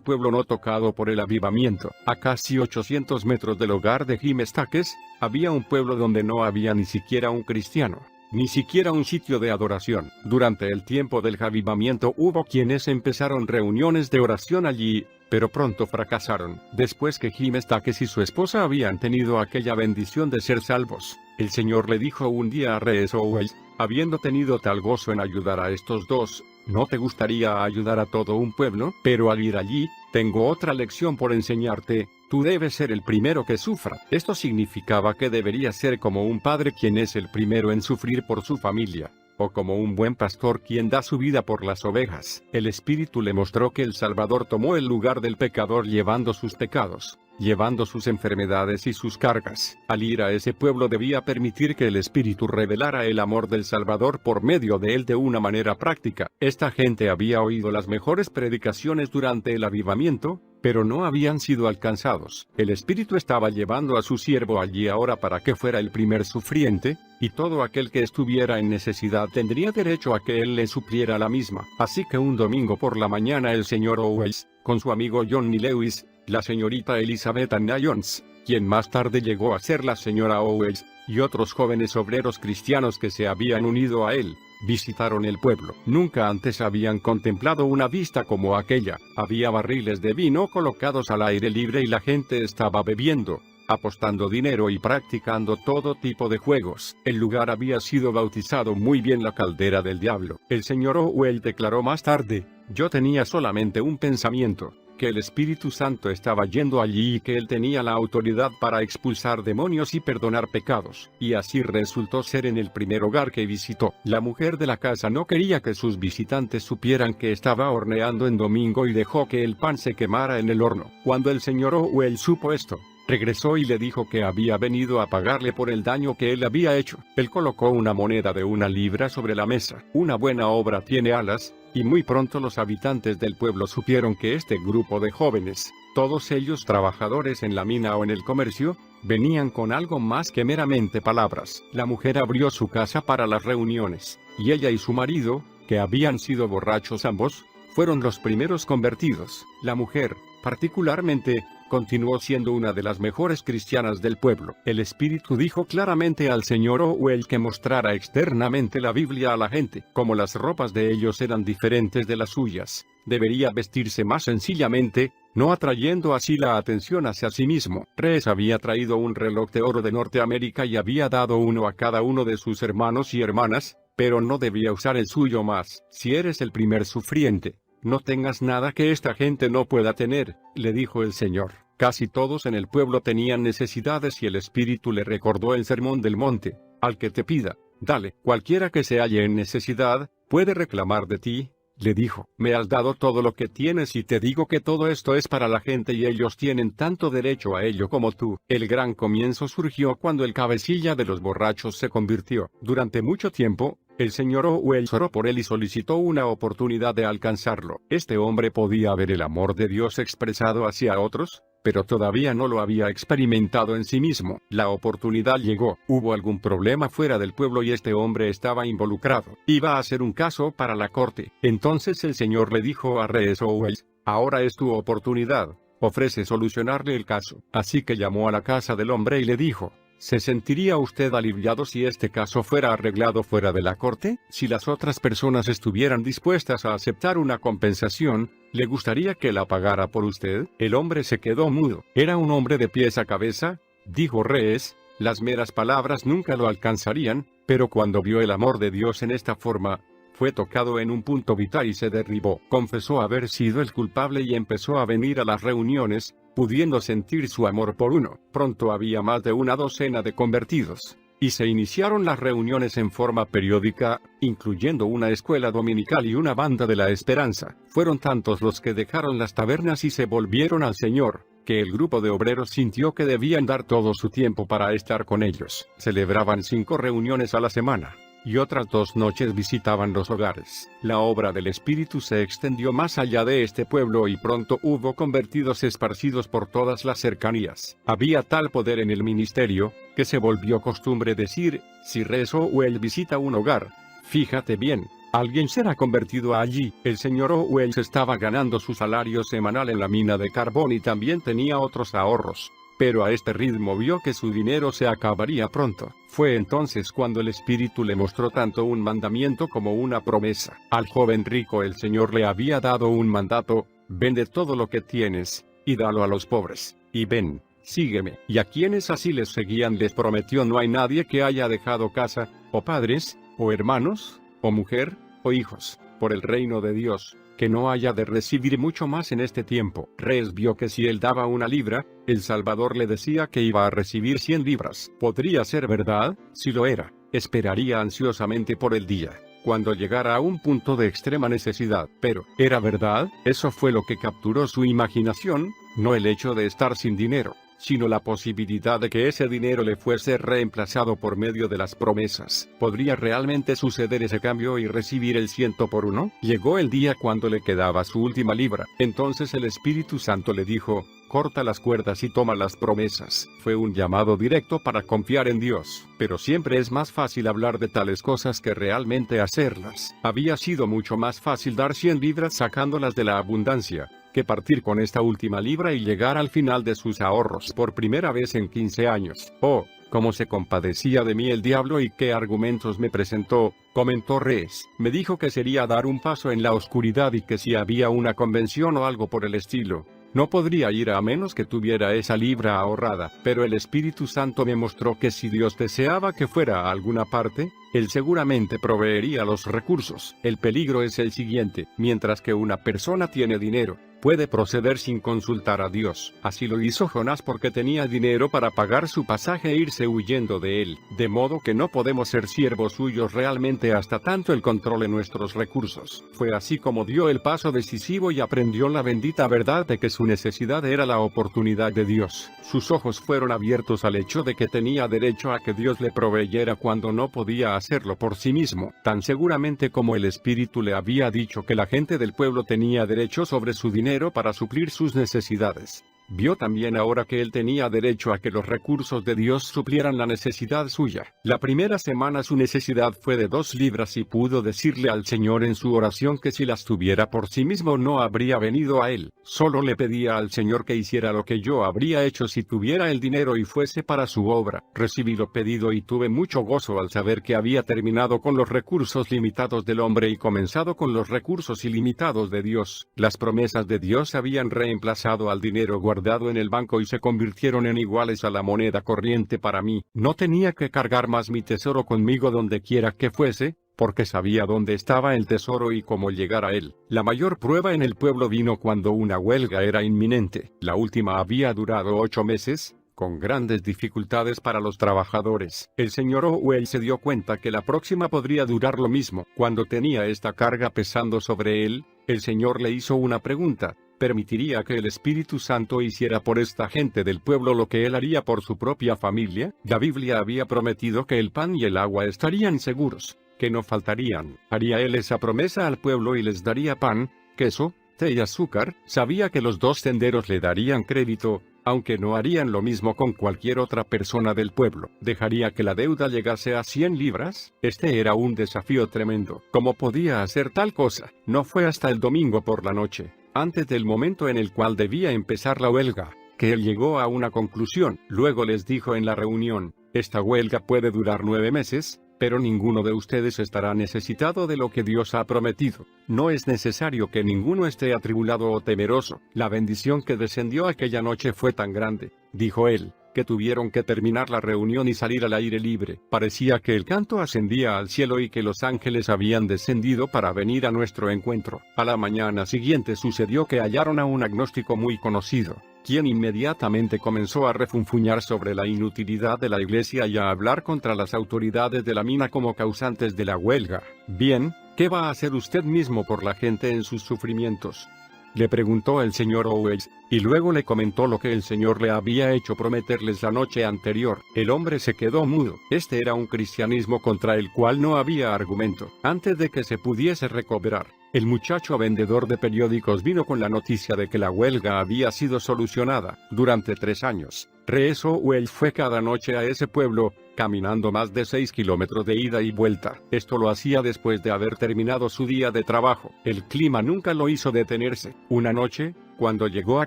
pueblo no tocado por el avivamiento. A casi 800 metros del hogar de Jim Stakes, había un pueblo donde no había ni siquiera un cristiano, ni siquiera un sitio de adoración. Durante el tiempo del avivamiento hubo quienes empezaron reuniones de oración allí, pero pronto fracasaron. Después que Jim Stakes y su esposa habían tenido aquella bendición de ser salvos, el Señor le dijo un día a R.S. Owens, habiendo tenido tal gozo en ayudar a estos dos, ¿no te gustaría ayudar a todo un pueblo? Pero al ir allí, tengo otra lección por enseñarte. Tú debes ser el primero que sufra. Esto significaba que debería ser como un padre quien es el primero en sufrir por su familia, o como un buen pastor quien da su vida por las ovejas. El Espíritu le mostró que el Salvador tomó el lugar del pecador llevando sus pecados, llevando sus enfermedades y sus cargas. Al ir a ese pueblo debía permitir que el Espíritu revelara el amor del Salvador por medio de él de una manera práctica. Esta gente había oído las mejores predicaciones durante el avivamiento, pero no habían sido alcanzados. El Espíritu estaba llevando a su siervo allí ahora para que fuera el primer sufriente, y todo aquel que estuviera en necesidad tendría derecho a que él le supliera la misma. Así que un domingo por la mañana el señor Owens, con su amigo Johnny Lewis, la señorita Elizabeth Anna Jones, quien más tarde llegó a ser la señora Owens, y otros jóvenes obreros cristianos que se habían unido a él, visitaron el pueblo. Nunca antes habían contemplado una vista como aquella. Había barriles de vino colocados al aire libre y la gente estaba bebiendo, apostando dinero y practicando todo tipo de juegos. El lugar había sido bautizado muy bien la caldera del diablo. El señor Owens declaró más tarde, yo tenía solamente un pensamiento, que el Espíritu Santo estaba yendo allí y que él tenía la autoridad para expulsar demonios y perdonar pecados. Y así resultó ser en el primer hogar que visitó. La mujer de la casa no quería que sus visitantes supieran que estaba horneando en domingo y dejó que el pan se quemara en el horno. Cuando el señor Owens supo esto, regresó y le dijo que había venido a pagarle por el daño que él había hecho. Él colocó una moneda de 1 libra sobre la mesa. Una buena obra tiene alas, y muy pronto los habitantes del pueblo supieron que este grupo de jóvenes, todos ellos trabajadores en la mina o en el comercio, venían con algo más que meramente palabras. La mujer abrió su casa para las reuniones, y ella y su marido, que habían sido borrachos ambos, fueron los primeros convertidos. La mujer, particularmente, continuó siendo una de las mejores cristianas del pueblo. El Espíritu dijo claramente al señor Owens que mostrara externamente la Biblia a la gente. Como las ropas de ellos eran diferentes de las suyas, debería vestirse más sencillamente, no atrayendo así la atención hacia sí mismo. Reyes había traído un reloj de oro de Norteamérica y había dado uno a cada uno de sus hermanos y hermanas, pero no debía usar el suyo más. Si eres el primer sufriente, no tengas nada que esta gente no pueda tener, le dijo el Señor. Casi todos en el pueblo tenían necesidades y el Espíritu le recordó el sermón del monte, al que te pida, dale. Cualquiera que se halle en necesidad, puede reclamar de ti, le dijo. Me has dado todo lo que tienes y te digo que todo esto es para la gente y ellos tienen tanto derecho a ello como tú. El gran comienzo surgió cuando el cabecilla de los borrachos se convirtió. Durante mucho tiempo, el señor Owens oró por él y solicitó una oportunidad de alcanzarlo. Este hombre podía ver el amor de Dios expresado hacia otros, pero todavía no lo había experimentado en sí mismo. La oportunidad llegó. Hubo algún problema fuera del pueblo y este hombre estaba involucrado. Iba a ser un caso para la corte. Entonces el Señor le dijo a R.S. Owens, ahora es tu oportunidad. Ofrece solucionarle el caso. Así que llamó a la casa del hombre y le dijo, ¿se sentiría usted aliviado si este caso fuera arreglado fuera de la corte? Si las otras personas estuvieran dispuestas a aceptar una compensación, ¿le gustaría que la pagara por usted? El hombre se quedó mudo. Era un hombre de pies a cabeza, dijo Reyes, las meras palabras nunca lo alcanzarían, pero cuando vio el amor de Dios en esta forma, fue tocado en un punto vital y se derribó. Confesó haber sido el culpable y empezó a venir a las reuniones, pudiendo sentir su amor por uno. Pronto había más de una docena de convertidos, y se iniciaron las reuniones en forma periódica, incluyendo una escuela dominical y una banda de la esperanza. Fueron tantos los que dejaron las tabernas y se volvieron al Señor, que el grupo de obreros sintió que debían dar todo su tiempo para estar con ellos. Celebraban 5 reuniones a la semana, y otras 2 noches visitaban los hogares. La obra del Espíritu se extendió más allá de este pueblo y pronto hubo convertidos esparcidos por todas las cercanías. Había tal poder en el ministerio, que se volvió costumbre decir, si rezo o él visita un hogar, fíjate bien, Alguien será convertido allí. El señor Owens estaba ganando su salario semanal en la mina de carbón y también tenía otros ahorros. Pero a este ritmo vio que su dinero se acabaría pronto. Fue entonces cuando el Espíritu le mostró tanto un mandamiento como una promesa. Al joven rico el Señor le había dado un mandato: vende todo lo que tienes, y dalo a los pobres, y ven, sígueme. Y a quienes así les seguían les prometió: no hay nadie que haya dejado casa, o padres, o hermanos, o mujer, o hijos, por el reino de Dios, que no haya de recibir mucho más en este tiempo. Reyes vio que si él daba 1 libra, el Salvador le decía que iba a recibir 100 libras. Podría ser verdad. Si lo era, esperaría ansiosamente por el día cuando llegara a un punto de extrema necesidad. Pero, ¿era verdad? Eso fue lo que capturó su imaginación, no el hecho de estar sin dinero, sino la posibilidad de que ese dinero le fuese reemplazado por medio de las promesas. ¿Podría realmente suceder ese cambio y recibir el 100 por 1? Llegó el día cuando le quedaba su última libra. Entonces el Espíritu Santo le dijo: corta las cuerdas y toma las promesas. Fue un llamado directo para confiar en Dios, pero siempre es más fácil hablar de tales cosas que realmente hacerlas. Había sido mucho más fácil dar 100 libras sacándolas de la abundancia, que partir con esta última libra y llegar al final de sus ahorros por primera vez en 15 años. Oh, cómo se compadecía de mí el diablo y qué argumentos me presentó, comentó Reyes. Me dijo que sería dar un paso en la oscuridad y que si había una convención o algo por el estilo, no podría ir a menos que tuviera esa libra ahorrada. Pero el Espíritu Santo me mostró que si Dios deseaba que fuera a alguna parte, Él seguramente proveería los recursos. El peligro es el siguiente: mientras que una persona tiene dinero, puede proceder sin consultar a Dios. Así lo hizo Jonás porque tenía dinero para pagar su pasaje e irse huyendo de él. De modo que no podemos ser siervos suyos realmente hasta tanto Él controle nuestros recursos. Fue así como dio el paso decisivo y aprendió la bendita verdad de que su necesidad era la oportunidad de Dios. Sus ojos fueron abiertos al hecho de que tenía derecho a que Dios le proveyera cuando no podía hacerlo por sí mismo, tan seguramente como el Espíritu le había dicho que la gente del pueblo tenía derecho sobre su dinero para suplir sus necesidades. Vio también ahora que él tenía derecho a que los recursos de Dios suplieran la necesidad suya. La primera semana su necesidad fue de 2 libras y pudo decirle al Señor en su oración que si las tuviera por sí mismo no habría venido a él. Solo le pedía al Señor que hiciera lo que yo habría hecho si tuviera el dinero y fuese para su obra. Recibí lo pedido y tuve mucho gozo al saber que había terminado con los recursos limitados del hombre y comenzado con los recursos ilimitados de Dios. Las promesas de Dios habían reemplazado al dinero guardado en el banco y se convirtieron en iguales a la moneda corriente para mí. No tenía que cargar más mi tesoro conmigo donde quiera que fuese, porque sabía dónde estaba el tesoro y cómo llegar a él. La mayor prueba en el pueblo vino cuando una huelga era inminente. La última había durado 8 meses, con grandes dificultades para los trabajadores. El señor Owens se dio cuenta que la próxima podría durar lo mismo. Cuando tenía esta carga pesando sobre él, el Señor le hizo una pregunta: ¿permitiría que el Espíritu Santo hiciera por esta gente del pueblo lo que él haría por su propia familia? La Biblia había prometido que el pan y el agua estarían seguros, que no faltarían. ¿Haría él esa promesa al pueblo y les daría pan, queso, té y azúcar? Sabía que los 2 tenderos le darían crédito, aunque no harían lo mismo con cualquier otra persona del pueblo. ¿Dejaría que la deuda llegase a 100 libras? Este era un desafío tremendo. ¿Cómo podía hacer tal cosa? No fue hasta el domingo por la noche, antes del momento en el cual debía empezar la huelga, que él llegó a una conclusión. Luego les dijo en la reunión: esta huelga puede durar 9 meses, pero ninguno de ustedes estará necesitado de lo que Dios ha prometido. No es necesario que ninguno esté atribulado o temeroso. La bendición que descendió aquella noche fue tan grande, dijo él, que tuvieron que terminar la reunión y salir al aire libre. Parecía que el canto ascendía al cielo y que los ángeles habían descendido para venir a nuestro encuentro. A la mañana siguiente sucedió que hallaron a un agnóstico muy conocido, quien inmediatamente comenzó a refunfuñar sobre la inutilidad de la iglesia y a hablar contra las autoridades de la mina como causantes de la huelga. Bien, ¿qué va a hacer usted mismo por la gente en sus sufrimientos?, le preguntó el señor Owens, y luego le comentó lo que el Señor le había hecho prometerles la noche anterior. El hombre se quedó mudo. Este era un cristianismo contra el cual no había argumento. Antes de que se pudiese recobrar, el muchacho vendedor de periódicos vino con la noticia de que la huelga había sido solucionada. Durante 3 años, Rees Owell fue cada noche a ese pueblo, caminando más de 6 kilómetros de ida y vuelta. Esto lo hacía después de haber terminado su día de trabajo. El clima nunca lo hizo detenerse. Una noche, cuando llegó a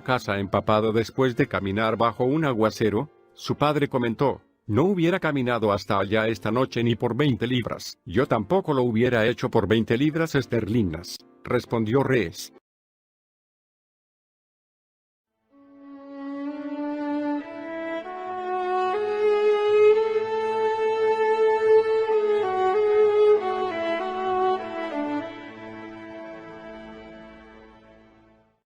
casa empapado después de caminar bajo un aguacero, su padre comentó: «No hubiera caminado hasta allá esta noche ni por 20 libras. Yo tampoco lo hubiera hecho por 20 libras esterlinas», respondió Rees.